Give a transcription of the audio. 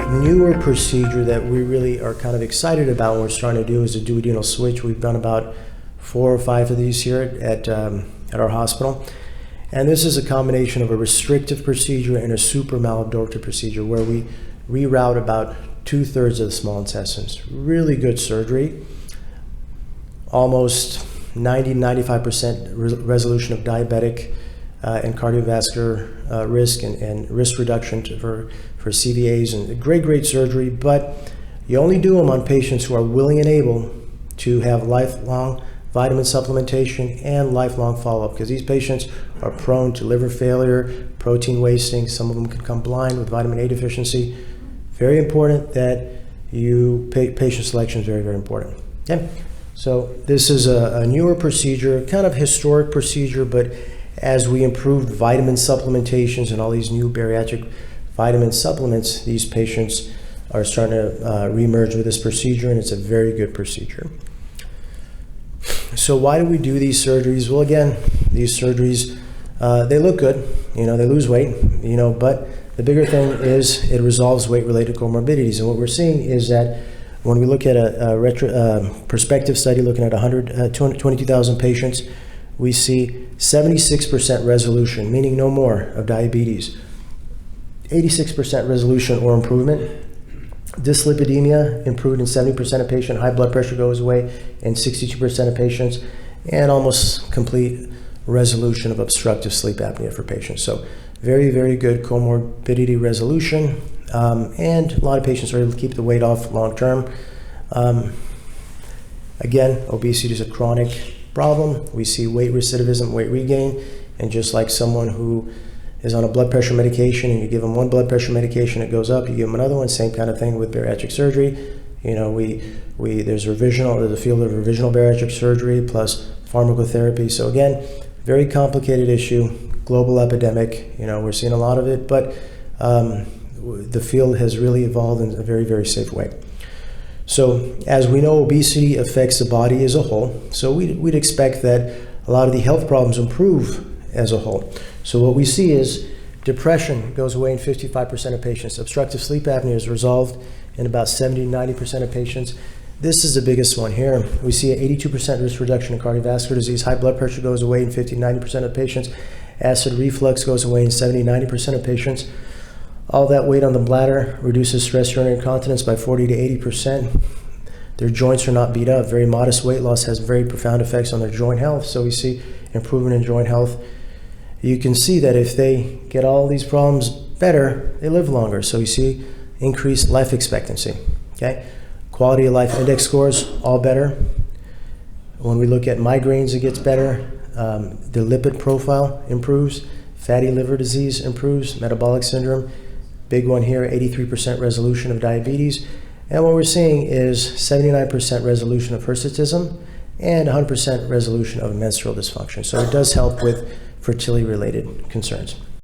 newer procedure that we really are kind of excited about and we're starting to do is a duodenal switch. We've done about 4 or 5 of these here at our hospital. And this is a combination of a restrictive procedure and a super malabsorptive procedure where we reroute about 2/3 of the small intestines. Really good surgery. Almost 90-95% resolution of diabetic and cardiovascular risk and risk reduction for CVAs, and great surgery, but you only do them on patients who are willing and able to have lifelong vitamin supplementation and lifelong follow-up, because these patients are prone to liver failure, protein wasting. Some of them can come blind with vitamin A deficiency. Very important that patient selection is very important. Okay, so this is a newer procedure, kind of historic procedure, but as we improved vitamin supplementations and all these new bariatric vitamin supplements, these patients are starting to reemerge with this procedure, and it's a very good procedure. So why do we do these surgeries? Well, again, these surgeries, they look good, they lose weight, but the bigger thing is it resolves weight-related comorbidities. And what we're seeing is that when we look at a prospective study looking at 22,000 patients, we see 76% resolution, meaning no more of diabetes, 86% resolution or improvement. Dyslipidemia improved in 70% of patients, high blood pressure goes away in 62% of patients, and almost complete resolution of obstructive sleep apnea for patients. So very good comorbidity resolution, and a lot of patients are able to keep the weight off long term. Again, obesity is a chronic problem. We see weight recidivism, weight regain, and just like someone who is on a blood pressure medication and you give them one blood pressure medication, it goes up, you give them another one, same kind of thing with bariatric surgery. There's a field of revisional bariatric surgery plus pharmacotherapy. So again, very complicated issue, global epidemic, we're seeing a lot of it, but the field has really evolved in a very safe way. So as we know, obesity affects the body as a whole, so we'd expect that a lot of the health problems improve as a whole. So what we see is depression goes away in 55% of patients. Obstructive sleep apnea is resolved in about 70-90% of patients. This is the biggest one here. We see an 82% risk reduction in cardiovascular disease. High blood pressure goes away in 50-90% of patients. Acid reflux goes away in 70-90% of patients. All that weight on the bladder reduces stress urinary incontinence by 40-80%. Their joints are not beat up. Very modest weight loss has very profound effects on their joint health. So we see improvement in joint health. You can see that if they get all these problems better, they live longer. So you see increased life expectancy. Okay, quality of life index scores all better. When we look at migraines, it gets better. The lipid profile improves. Fatty liver disease improves. Metabolic syndrome, big one here, 83% resolution of diabetes. And what we're seeing is 79% resolution of hirsutism and 100% resolution of menstrual dysfunction. So it does help with fertility-related concerns.